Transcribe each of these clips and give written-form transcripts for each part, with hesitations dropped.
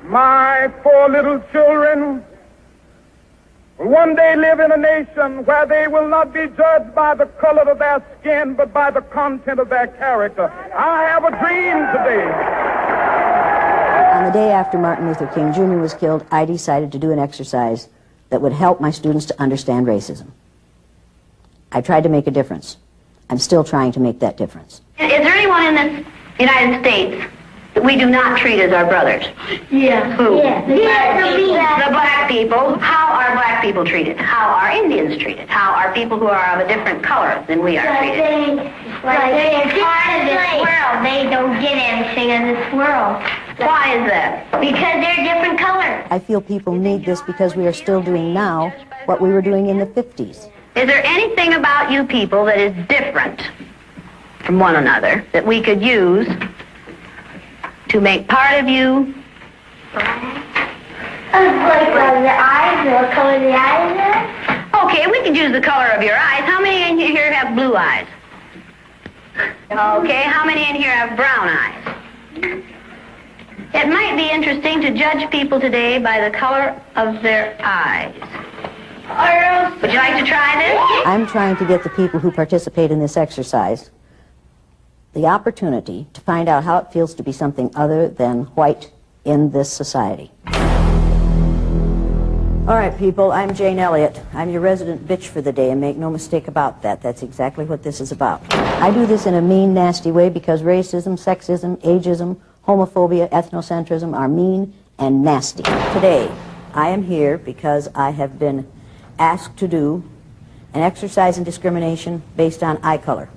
My four little children will one day live in a nation where they will not be judged by the color of their skin, but by the content of their character. I have a dream today. On the day after Martin Luther King Jr. was killed, I decided to do an exercise that would help my students to understand racism. I tried to make a difference. I'm still trying to make that difference. Is there anyone in the United States that we do not treat as our brothers? Yeah. Who? Yeah. The black people. How are black people treated? How are Indians treated? How are people who are of a different color than we are treated? They're part of this world. They don't get anything in this world. Why is that? Because they're different colors. I feel people need this because we are still doing now what we were doing in the 50s. Is there anything about you people that is different from one another that we could use to make part of you? Like the eyes, or what color the eyes are? Okay, we could use the color of your eyes. How many in here have blue eyes? Okay, how many in here have brown eyes? It might be interesting to judge people today by the color of their eyes. Would you like to try this? I'm trying to get the people who participate in this exercise the opportunity to find out how it feels to be something other than white in this society. All right, people, I'm Jane Elliott. I'm your resident bitch for the day, and make no mistake about that. That's exactly what this is about. I do this in a mean, nasty way because racism, sexism, ageism, homophobia, ethnocentrism are mean and nasty. Today, I am here because I have been asked to do an exercise in discrimination based on eye color.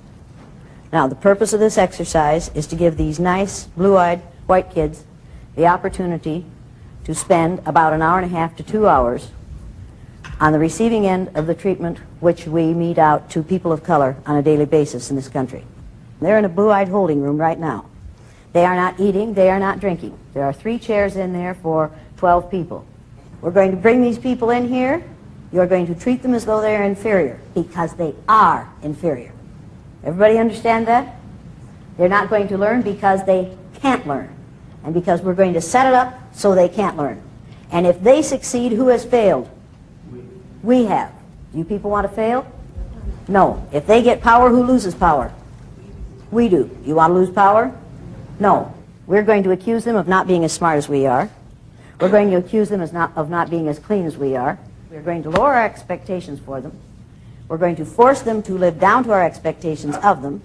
Now, the purpose of this exercise is to give these nice, blue-eyed white kids the opportunity to spend about an hour and a half to 2 hours on the receiving end of the treatment which we mete out to people of color on a daily basis in this country. They're in a blue-eyed holding room right now. They are not eating, they are not drinking. There are 3 chairs in there for 12 people. We're going to bring these people in here. You're going to treat them as though they're inferior, because they are inferior. Everybody understand that? They're not going to learn because they can't learn, and because we're going to set it up so they can't learn. And if they succeed, who has failed? We have. Do you people want to fail? No. If they get power, who loses power? We do. You want to lose power? No. We're going to accuse them of not being as smart as we are. We're going to accuse them of not being as clean as we are. We're going to lower our expectations for them. We're going to force them to live down to our expectations of them.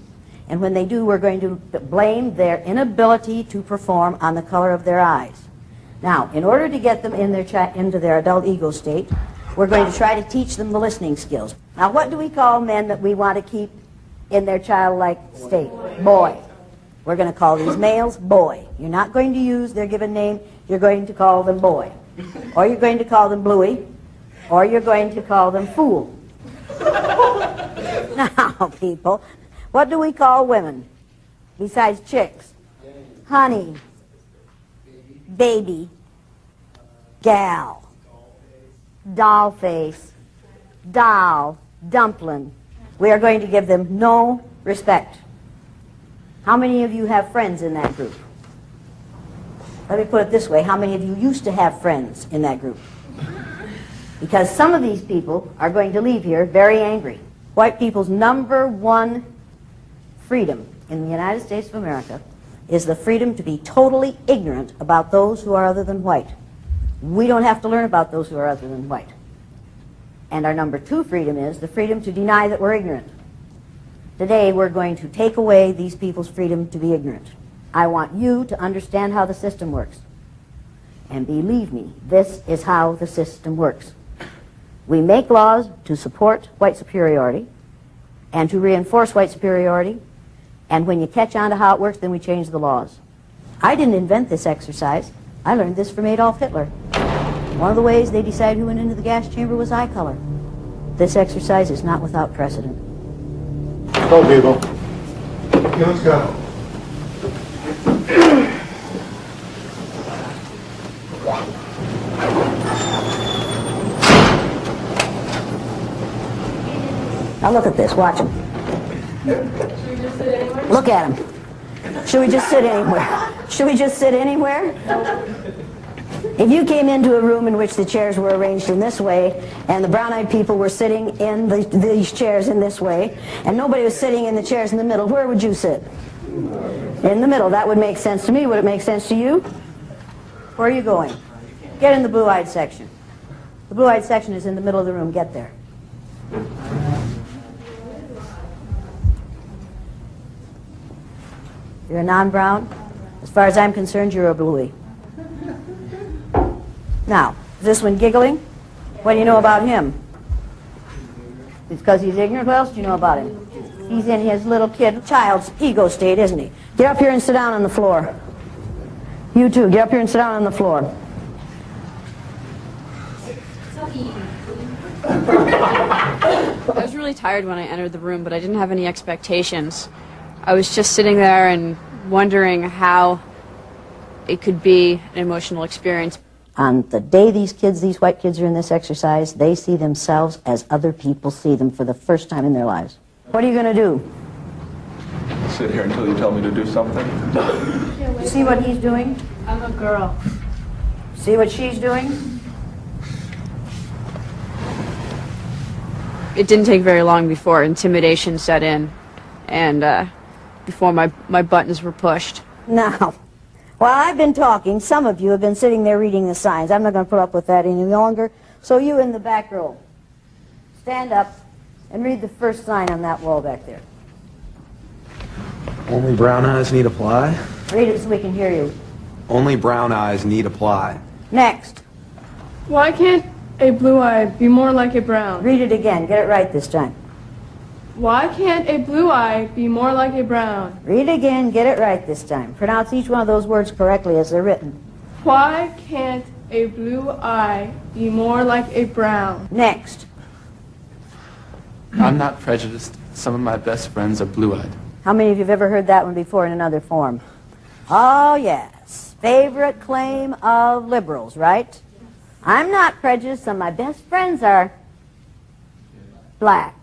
And when they do, we're going to blame their inability to perform on the color of their eyes. Now, in order to get them in into their adult ego state, we're going to try to teach them the listening skills. Now, what do we call men that we want to keep in their childlike state? Boy. We're going to call these males boy. You're not going to use their given name. You're going to call them boy. Or you're going to call them bluey. Or you're going to call them fool. Now, people, what do we call women besides chicks? Honey, baby, gal, doll face, doll, dumpling. We are going to give them no respect. How many of you have friends in that group? Let me put it this way. How many of you used to have friends in that group? Because some of these people are going to leave here very angry. White people's #1 freedom in the United States of America is the freedom to be totally ignorant about those who are other than white. We don't have to learn about those who are other than white. And our #2 freedom is the freedom to deny that we're ignorant. Today, we're going to take away these people's freedom to be ignorant. I want you to understand how the system works. And believe me, this is how the system works. We make laws to support white superiority and to reinforce white superiority. And when you catch on to how it works, then we change the laws. I didn't invent this exercise. I learned this from Adolf Hitler. One of the ways they decided who went into the gas chamber was eye color. This exercise is not without precedent. Go, people. Okay, let's go. Now look at this. Watch him. Should we just sit anywhere? Look at him. Should we just sit anywhere? Should we just sit anywhere? If you came into a room in which the chairs were arranged in this way, and the brown-eyed people were sitting in these chairs in this way, and nobody was sitting in the chairs in the middle, where would you sit? In the middle. That would make sense to me. Would it make sense to you? Where are you going? Get in the blue-eyed section. The blue-eyed section is in the middle of the room. Get there. You're a non-brown? As far as I'm concerned, you're a bluey. Now, is this one giggling? What do you know about him? It's because he's ignorant. What else do you know about him? He's in his little child's ego state, isn't he? Get up here and sit down on the floor. You too, get up here and sit down on the floor. I was really tired when I entered the room, but I didn't have any expectations. I was just sitting there and wondering how it could be an emotional experience. On the day these white kids are in this exercise, they see themselves as other people see them for the first time in their lives. What are you going to do? Sit here until you tell me to do something. You see what he's doing? I'm a girl. See what she's doing? It didn't take very long before intimidation set in, and before my buttons were pushed. Now, while I've been talking, some of you have been sitting there reading the signs. I'm not going to put up with that any longer. So you in the back row, stand up and read the first sign on that wall back there. Only brown eyes need apply? Read it so we can hear you. Only brown eyes need apply. Next. Why can't a blue eye be more like a brown? Read it again. Get it right this time. Why can't a blue eye be more like a brown? Read it again. Get it right this time. Pronounce each one of those words correctly as they're written. Why can't a blue eye be more like a brown? Next. I'm not prejudiced. Some of my best friends are blue-eyed. How many of you have ever heard that one before in another form? Oh, yes. Favorite claim of liberals, right? I'm not prejudiced. Some of my best friends are black.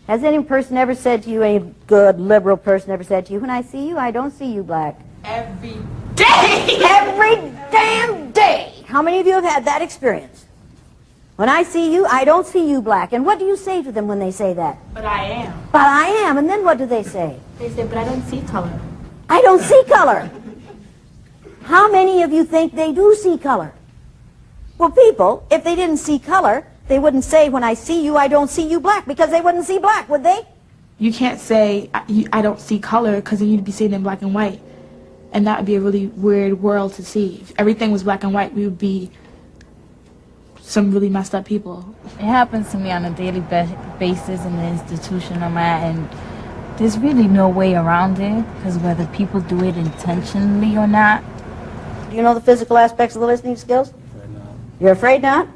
Has any person ever said to you, any good liberal person ever said to you, when I see you, I don't see you black? Every day! Every damn day! How many of you have had that experience? When I see you, I don't see you black. And what do you say to them when they say that? But I am. But I am. And then what do they say? They say, but I don't see color. I don't see color. How many of you think they do see color? Well, people, if they didn't see color, they wouldn't say, when I see you, I don't see you black, because they wouldn't see black, would they? You can't say, I don't see color, because then you'd be seeing in black and white. And that would be a really weird world to see. If everything was black and white, we would be some really messed up people. It happens to me on a daily basis in the institution I'm at, and there's really no way around it, because whether people do it intentionally or not. Do you know the physical aspects of the listening skills? Afraid not. You're afraid not?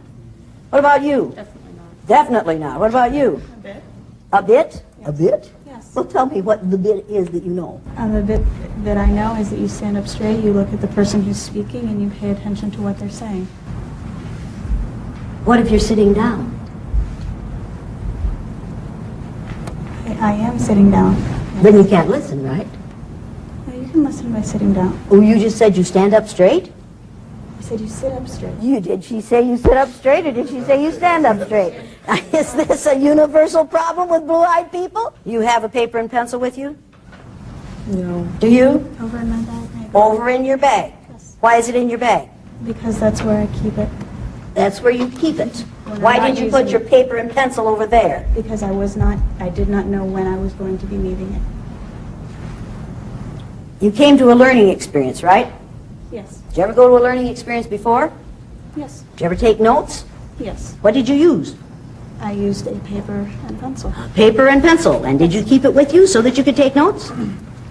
What about you? Definitely not. Definitely not. What about you? A bit. A bit? Yes. A bit? Yes. Well, tell me what the bit is that you know. The bit that I know is that you stand up straight, you look at the person who's speaking, and you pay attention to what they're saying. What if you're sitting down? I am sitting down. Then you can't listen, right? You can listen by sitting down. Oh, you just said you stand up straight? I said you sit up straight. Did she say you sit up straight, or did she say you stand up straight? Is this a universal problem with blue-eyed people? You have a paper and pencil with you? No. Do you? Over in my bag, maybe. Over in your bag? Yes. Why is it in your bag? Because that's where I keep it. That's where you keep it. When Why I'm not did you put using your it. paper and pencil over there? Because I did not know when I was going to be needing it. You came to a learning experience, right? Yes. Did you ever go to a learning experience before? Yes. Did you ever take notes? Yes. What did you use? I used a paper and pencil. Paper and pencil. And did you keep it with you so that you could take notes?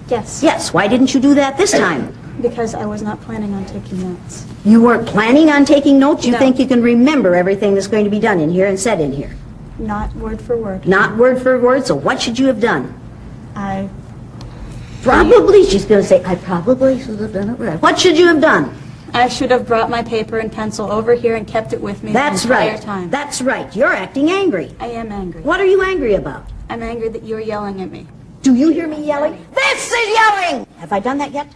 Yes. Yes. Why didn't you do that this time? Because I was not planning on taking notes. You weren't planning on taking notes? You No. think you can remember everything that's going to be done in here and said in here? Not word for word. Not word for word, so what should you have done? I Probably, she's going to say, I probably should have done it right. What should you have done? should have brought my paper and pencil over here and kept it with me That's the entire right. time. That's right. You're acting angry. I am angry. What are you angry about? I'm angry that you're yelling at me. Do you hear me yelling? This is yelling! Have I done that yet?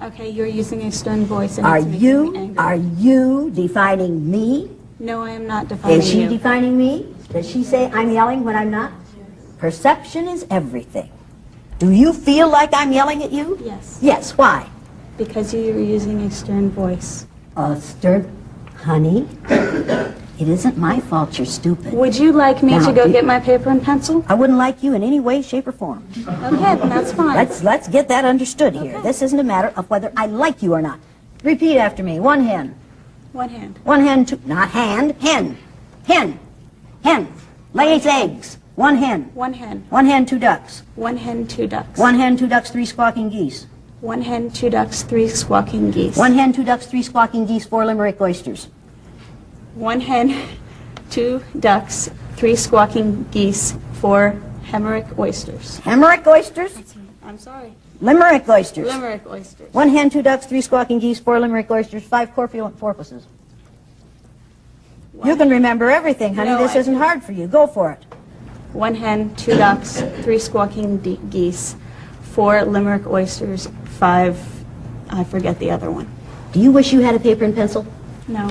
Okay, you're using a stern voice and Are it's making me you, angry. are you defining me? No, I am not defining Is she you. defining me? Does she say I'm yelling when I'm not? Perception is everything. Do you feel like I'm yelling at you? Yes. Yes, why? Because you're using a stern voice. Stern, honey, it isn't my fault you're stupid. Would you like me Now, to go get my paper and pencil? I wouldn't like you in any way, shape, or form. Okay, then that's fine. Let's get that understood here. Okay. This isn't a matter of whether I like you or not. Repeat after me. One hen. One hand. One hen, two, not hand, hen. Hen. Hen. Lays eggs. One hen. One hen. One hen, two ducks. One hen, two ducks. One hen, two ducks, three squawking geese. One hen, two ducks, three squawking geese. One hen, two ducks, three squawking geese, four limerick oysters. One hen, two ducks, three squawking geese, four Hemerick oysters. Hemerick oysters? I'm sorry. Limerick oysters. Limerick oysters. One hen, two ducks, three squawking geese, four limerick oysters, five corpulent porpoises. You can remember everything, honey. No, this I isn't hard for you. Go for it. One hen, two ducks, three squawking geese, four Limerick oysters, five, I forget the other one. Do you wish you had a paper and pencil? No.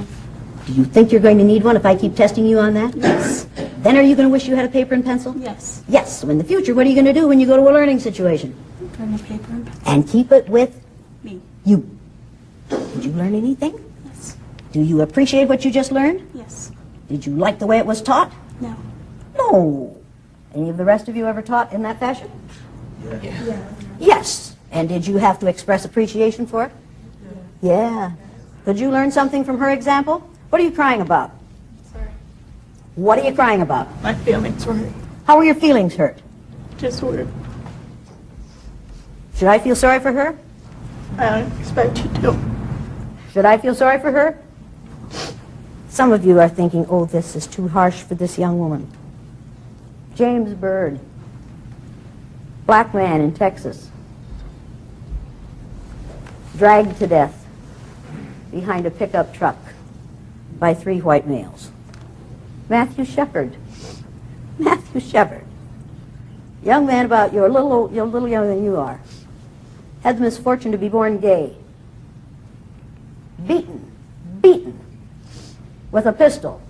Do you think you're going to need one if I keep testing you on that? Yes. Then are you going to wish you had a paper and pencil? Yes. Yes. So in the future, what are you going to do when you go to a learning situation? Bring a paper and pencil. And keep it with Me. you. Did you learn anything? Yes. Do you appreciate what you just learned? Yes. Did you like the way it was taught? No. No. Any of the rest of you ever taught in that fashion? Yeah. Yes. And did you have to express appreciation for it? Yeah. Did you learn something from her example? What are you crying about? Sorry. What are you crying about? My feelings were hurt. How were your feelings hurt? Just weird. Should I feel sorry for her? I don't expect you to. Should I feel sorry for her? Some of you are thinking, oh, this is too harsh for this young woman. James Byrd, black man in Texas, dragged to death behind a pickup truck by three white males. Matthew Shepard, young man about a little younger than you are, had the misfortune to be born gay, beaten with a pistol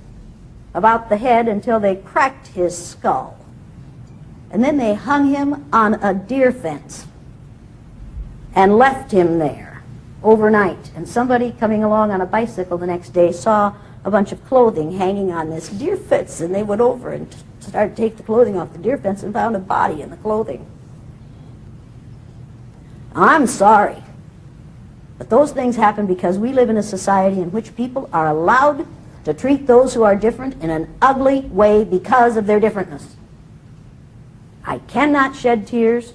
about the head until they cracked his skull. And then they hung him on a deer fence and left him there overnight. And somebody coming along on a bicycle the next day saw a bunch of clothing hanging on this deer fence, and they went over and started to take the clothing off the deer fence and found a body in the clothing. I'm sorry, but those things happen because we live in a society in which people are allowed to treat those who are different in an ugly way because of their differentness. I cannot shed tears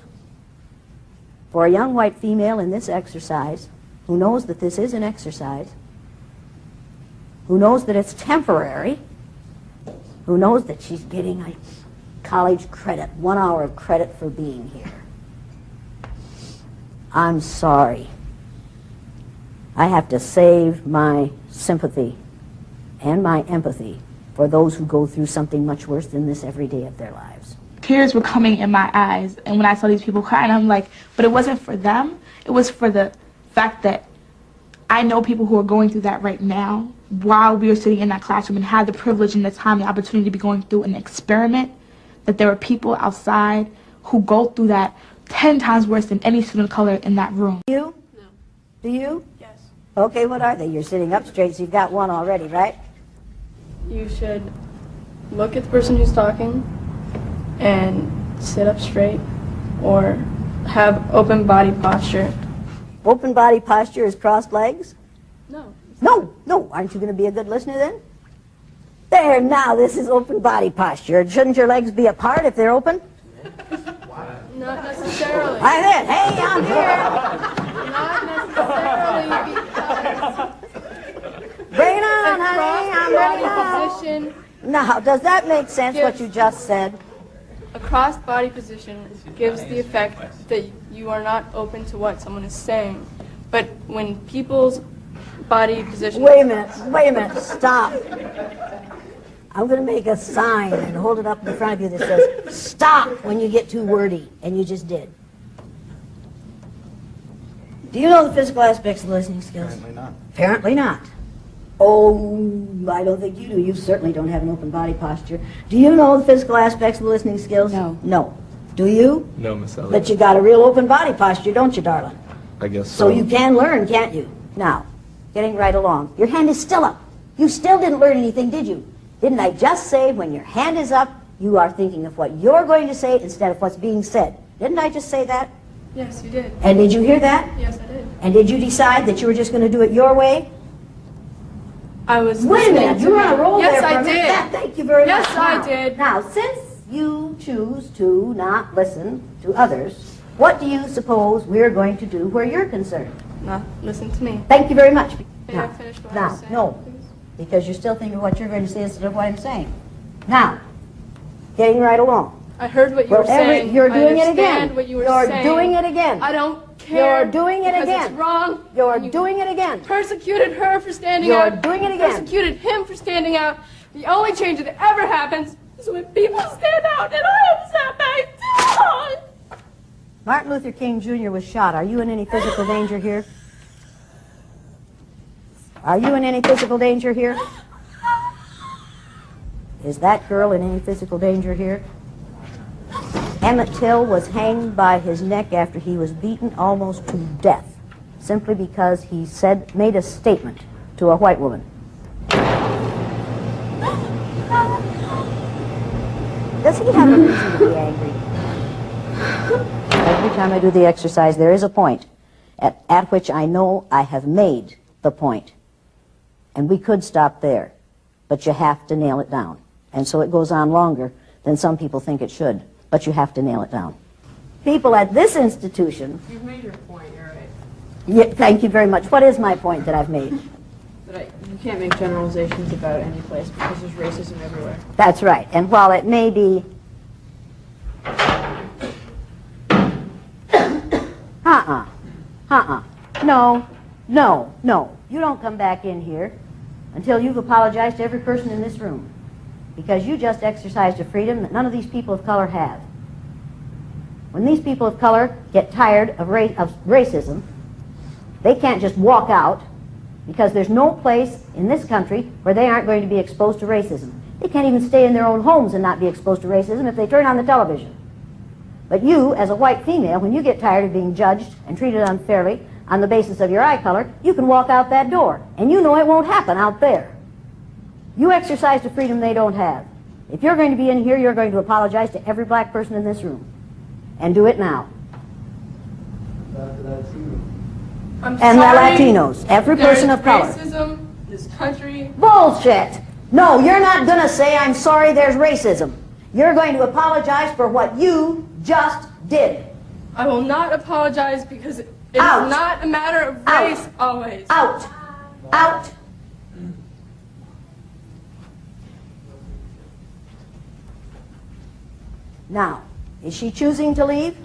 for a young white female in this exercise who knows that this is an exercise, who knows that it's temporary, who knows that she's getting a college credit, 1 hour of credit for being here. I'm sorry. I have to save my sympathy and my empathy for those who go through something much worse than this every day of their lives. Tears were coming in my eyes, and when I saw these people crying, I'm like, but it wasn't for them. It was for the fact that I know people who are going through that right now while we were sitting in that classroom and had the privilege and the time, the opportunity to be going through an experiment, that there are people outside who go through that 10 times worse than any student of color in that room. You? No. Do you? Yes. Okay, what are they? You're sitting up straight, so you've got one already, right? You should look at the person who's talking and sit up straight or have open body posture. Open body posture is crossed legs? No. No. Aren't you going to be a good listener then? There, now, this is open body posture. Shouldn't your legs be apart if they're open? Not necessarily. I'm in. Hey, I'm here. Not necessarily because Bring it on, honey. I'm ready now. cross body position. Now, does that make sense, what you just said? A crossed body position gives the effect that you are not open to what someone is saying. But when people's body position... Wait a minute, stop. I'm going to make a sign and hold it up in front of you that says, stop when you get too wordy, and you just did. Do you know the physical aspects of listening skills? Apparently not. Apparently not. Oh, I don't think you do. You certainly don't have an open body posture. Do you know the physical aspects of listening skills? No. No. Do you? No, Miss Elliott. But you got a real open body posture, don't you, darling? I guess So you can learn, can't you? Now, getting right along. Your hand is still up. You still didn't learn anything, did you? Didn't I just say when your hand is up, you are thinking of what you're going to say instead of what's being said? Didn't I just say that? Yes, you did. And did you hear that? Yes, I did. And did you decide that you were just going to do it your way? I was Wait a minute, you were on a roll Yes, there for I a minute. did. Yeah, thank you very Yes, much. I Now- did. Now, since you choose to not listen to others, what do you suppose we're going to do where you're concerned? Not listen to me. Thank you very much. May I finish what I Now, was saying, no, please? because you're still thinking of what you're going to say instead of what I'm saying. Now, getting right along. I heard what you were Wherever- saying. You're doing I it again. understand what you were You're saying. doing it again. I don't care. You're doing it because again. It's wrong. You're and you doing it again. Persecuted her for standing You're out. doing it again. Persecuted him for standing out. The only change that ever happens is when people stand out, and I am sat back down. Martin Luther King Jr. was shot. Are you in any physical danger here? Are you in any physical danger here? Is that girl in any physical danger here? Emmett Till was hanged by his neck after he was beaten almost to death, simply because he made a statement to a white woman. Does he have a reason to be angry? Every time I do the exercise, there is a point at which I know I have made the point. And we could stop there, but you have to nail it down. And so it goes on longer than some people think it should, but you have to nail it down. People at this institution... You've made your point, you're right. Yeah, thank you very much. What is my point that I've made? But you can't make generalizations about any place because there's racism everywhere. That's right. And while it may be... No, no, no. You don't come back in here until you've apologized to every person in this room, because you just exercised a freedom that none of these people of color have. When these people of color get tired of racism, they can't just walk out, because there's no place in this country where they aren't going to be exposed to racism. They can't even stay in their own homes and not be exposed to racism if they turn on the television. But you, as a white female, when you get tired of being judged and treated unfairly on the basis of your eye color, you can walk out that door. And you know it won't happen out there. You exercised a freedom they don't have. If you're going to be in here, you're going to apologize to every black person in this room. And do it now. I'm And the sorry. Latinos, every person of color. Racism in this country. Bullshit! No, you're not going to say, I'm sorry there's racism. You're going to apologize for what you just did. I will not apologize because it is Out. not a matter of race always. Out! Out! Now, is she choosing to leave?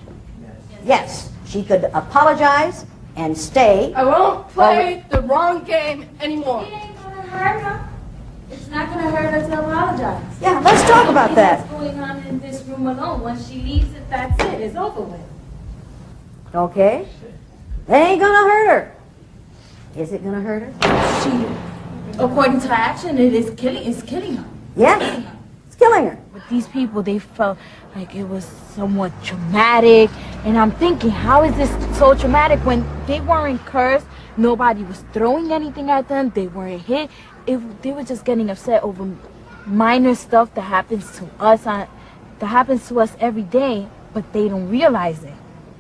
Yes. She could apologize and stay. I won't play the wrong game anymore. It ain't gonna hurt her. It's not gonna hurt her to apologize. Yeah, let's talk about that. What's going on in this room alone? Once she leaves it, that's it. It's over with. Okay? It ain't gonna hurt her. Is it gonna hurt her? She, according to her action, it's killing her. Yes. It's killing her. But these people, they felt like it was somewhat traumatic. And I'm thinking, how is this so traumatic when they weren't cursed? Nobody was throwing anything at them. They weren't hit. They were just getting upset over minor stuff that happens to us every day, but they don't realize it.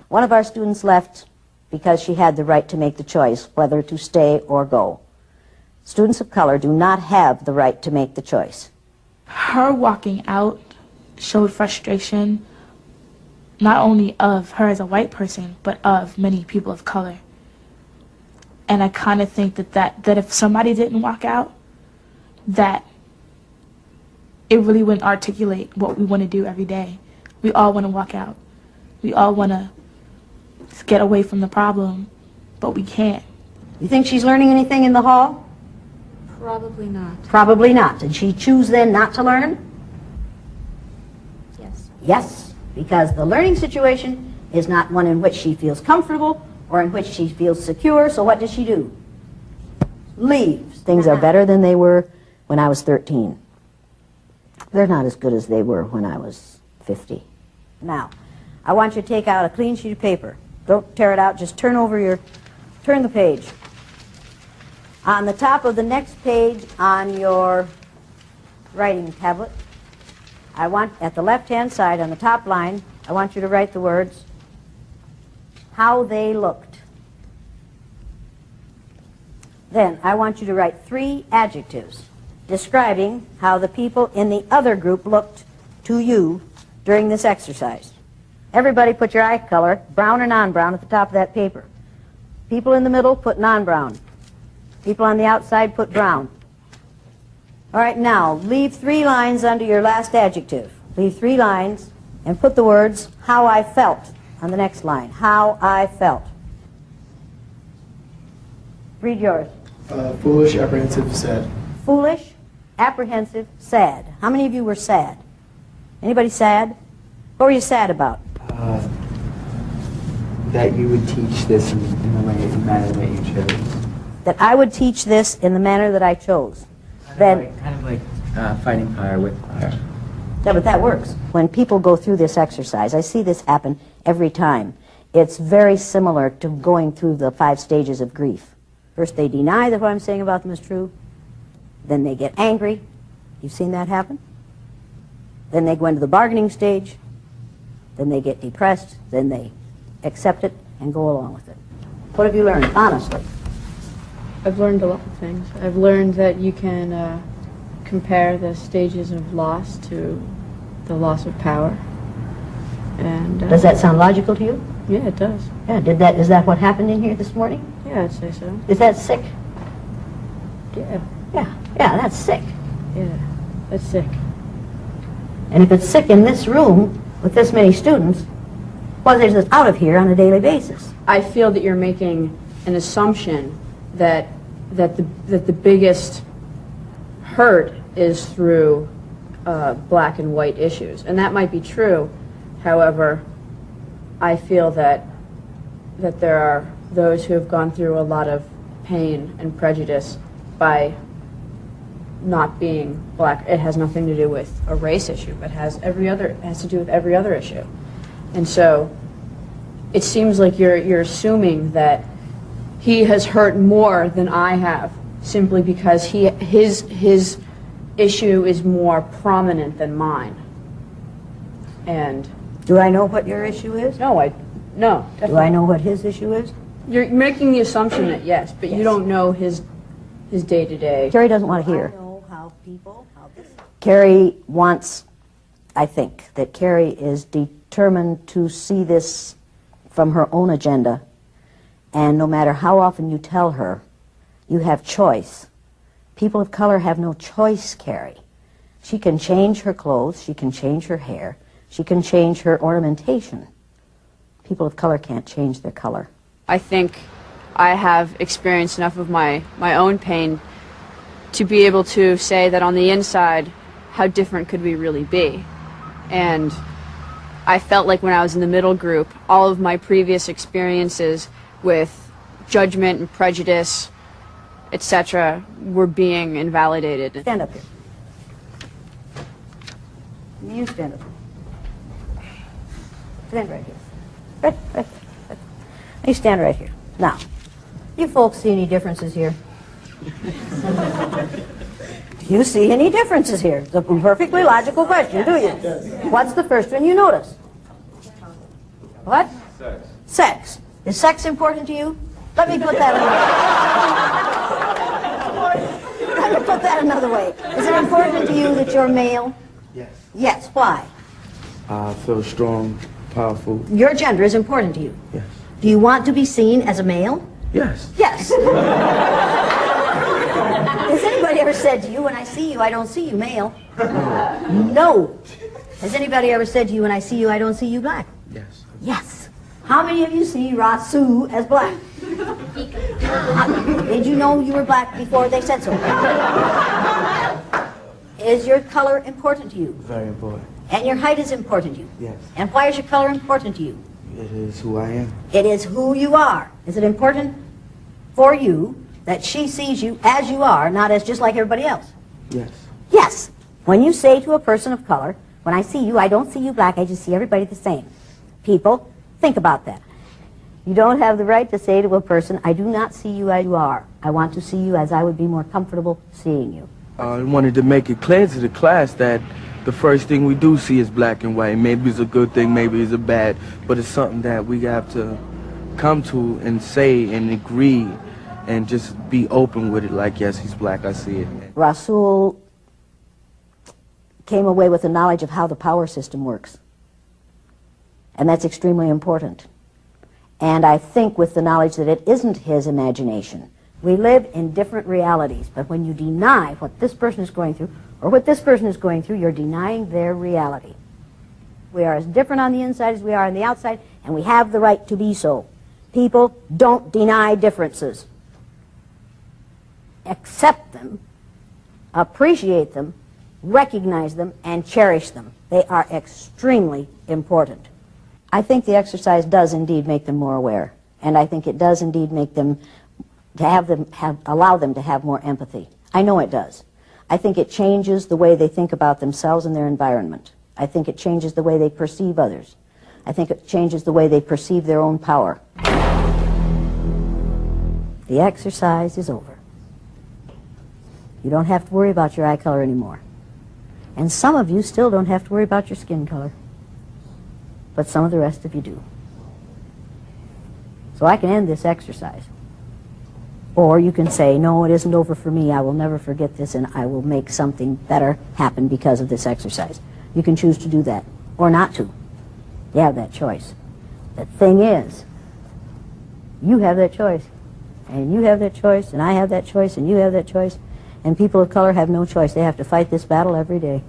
One of our students left because she had the right to make the choice whether to stay or go. Students of color do not have the right to make the choice. Her walking out showed frustration, not only of her as a white person, but of many people of color. And I kind of think that if somebody didn't walk out, that it really wouldn't articulate what we want to do every day. We all want to walk out. We all want to get away from the problem, but we can't. You think she's learning anything in the hall? Probably not. Probably not. Did she choose then not to learn? Yes. Yes, because the learning situation is not one in which she feels comfortable or in which she feels secure, so what does she do? Leaves. Things are better than they were when I was 13. They're not as good as they were when I was 50. Now, I want you to take out a clean sheet of paper. Don't tear it out, just turn the page. On the top of the next page on your writing tablet, I want, at the left-hand side on the top line, I want you to write the words, how they looked. Then I want you to write 3 adjectives describing how the people in the other group looked to you during this exercise. Everybody put your eye color, brown or non-brown, at the top of that paper. People in the middle put non-brown. People on the outside put brown. All right, now leave 3 lines under your last adjective. Leave 3 lines and put the words, how I felt, on the next line. How I felt. Read yours. Foolish, apprehensive, sad. Foolish, apprehensive, sad. How many of you were sad? Anybody sad? What were you sad about? That you would teach this in the manner that you chose. That I would teach this in the manner that I chose. Kind of like fighting fire with fire. Yeah, but that works. When people go through this exercise, I see this happen every time. It's very similar to going through the 5 stages of grief. First they deny that what I'm saying about them is true. Then they get angry. You've seen that happen? Then they go into the bargaining stage. Then they get depressed. Then they accept it and go along with it. What have you learned, honestly? I've learned a lot of things. I've learned that you can compare the stages of loss to the loss of power. And does that sound logical to you? Yeah, it does. Yeah, is that what happened in here this morning? Yeah, I'd say so. Is that sick? Yeah. Yeah, that's sick. Yeah, that's sick. And if it's sick in this room with this many students, well, there's this out of here on a daily basis. I feel that you're making an assumption that the biggest hurt is through black and white issues, and that might be true. However, I feel that there are those who have gone through a lot of pain and prejudice by not being black. It has nothing to do with a race issue, but has to do with every other issue. And so it seems like you're assuming that he has hurt more than I have simply because his issue is more prominent than mine. And do I know what your issue is? No, definitely. Do I know what his issue is? You're making the assumption that yes, but you don't know his day-to-day. Carrie doesn't want to hear. Carrie wants, I think, that Carrie is determined to see this from her own agenda, and no matter how often you tell her, you have choice. People of color have no choice, Carrie. She can change her clothes, she can change her hair, she can change her ornamentation. People of color can't change their color. I think I have experienced enough of my own pain to be able to say that on the inside, how different could we really be? And I felt like when I was in the middle group, all of my previous experiences with judgment and prejudice, etc., were being invalidated. Stand up here. You stand up. Stand right here. Right. You stand right here. Now, you folks see any differences here? Do you see any differences here? It's a perfectly logical question, do you? What's the first one you notice? What? Sex. Sex. Is sex important to you? Let me put that another way. Let me put that another way. Is it important to you that you're male? Yes. Yes. Why? I feel strong, powerful. Your gender is important to you. Yes. Do you want to be seen as a male? Yes. Yes. Has anybody ever said to you, when I see you, I don't see you male? No. Has anybody ever said to you, when I see you, I don't see you black? Yes. Yes. How many of you see Rasu as black? Did you know you were black before they said so? Is your color important to you? Very important. And your height is important to you? Yes. And why is your color important to you? It is who I am. It is who you are. Is it important for you that she sees you as you are, not as just like everybody else? Yes. Yes. When you say to a person of color, when I see you, I don't see you black, I just see everybody the same. People, think about that. You don't have the right to say to a person, I do not see you as you are. I want to see you as I would be more comfortable seeing you. I wanted to make it clear to the class that the first thing we do see is black and white. Maybe it's a good thing, maybe it's a bad, but it's something that we have to come to and say and agree and just be open with it, like, yes, he's black, I see it. Rasul came away with the knowledge of how the power system works. And that's extremely important. And I think with the knowledge that it isn't his imagination. We live in different realities, but when you deny what this person is going through, or what this person is going through, you're denying their reality. We are as different on the inside as we are on the outside, and we have the right to be so. People, don't deny differences. Accept them, appreciate them, recognize them, and cherish them. They are extremely important. I think the exercise does indeed make them more aware, and I think it does indeed make them, allow them to have more empathy. I know it does. I think it changes the way they think about themselves and their environment. I think it changes the way they perceive others. I think it changes the way they perceive their own power. The exercise is over. You don't have to worry about your eye color anymore. And some of you still don't have to worry about your skin color. But some of the rest of you do. So I can end this exercise. Or you can say, no, it isn't over for me. I will never forget this, and I will make something better happen because of this exercise. You can choose to do that, or not to. You have that choice. The thing is, you have that choice. And you have that choice, and I have that choice, and you have that choice. And people of color have no choice. They have to fight this battle every day.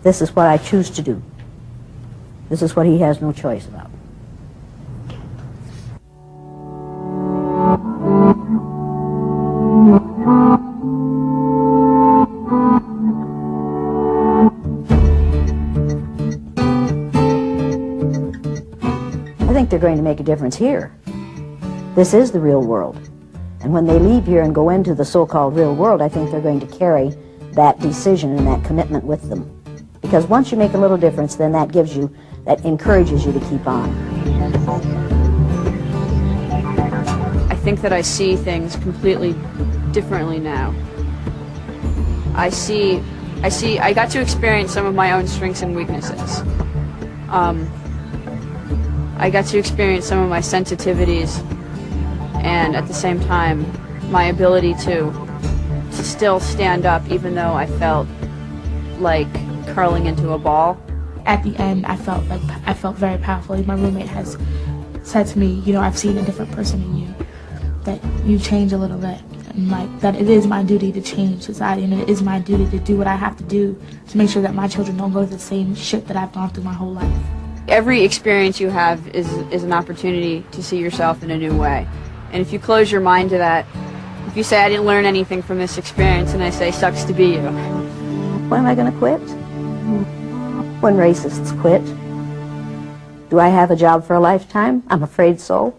This is what I choose to do. This is what he has no choice about. I think they're going to make a difference here. This is the real world. And when they leave here and go into the so-called real world, I think they're going to carry that decision and that commitment with them. Because once you make a little difference, then that gives you, that encourages you to keep on. I think that I see things completely differently now. I got to experience some of my own strengths and weaknesses. I got to experience some of my sensitivities, and at the same time, my ability to still stand up even though I felt like curling into a ball. At the end, I felt very powerful. My roommate has said to me, you know, I've seen a different person in you, that you change a little bit, and like that it is my duty to change society, and it is my duty to do what I have to do to make sure that my children don't go through the same shit that I've gone through my whole life. Every experience you have is an opportunity to see yourself in a new way. And if you close your mind to that, if you say, I didn't learn anything from this experience, and I say, sucks to be you. When am I going to quit? When racists quit. Do I have a job for a lifetime? I'm afraid so.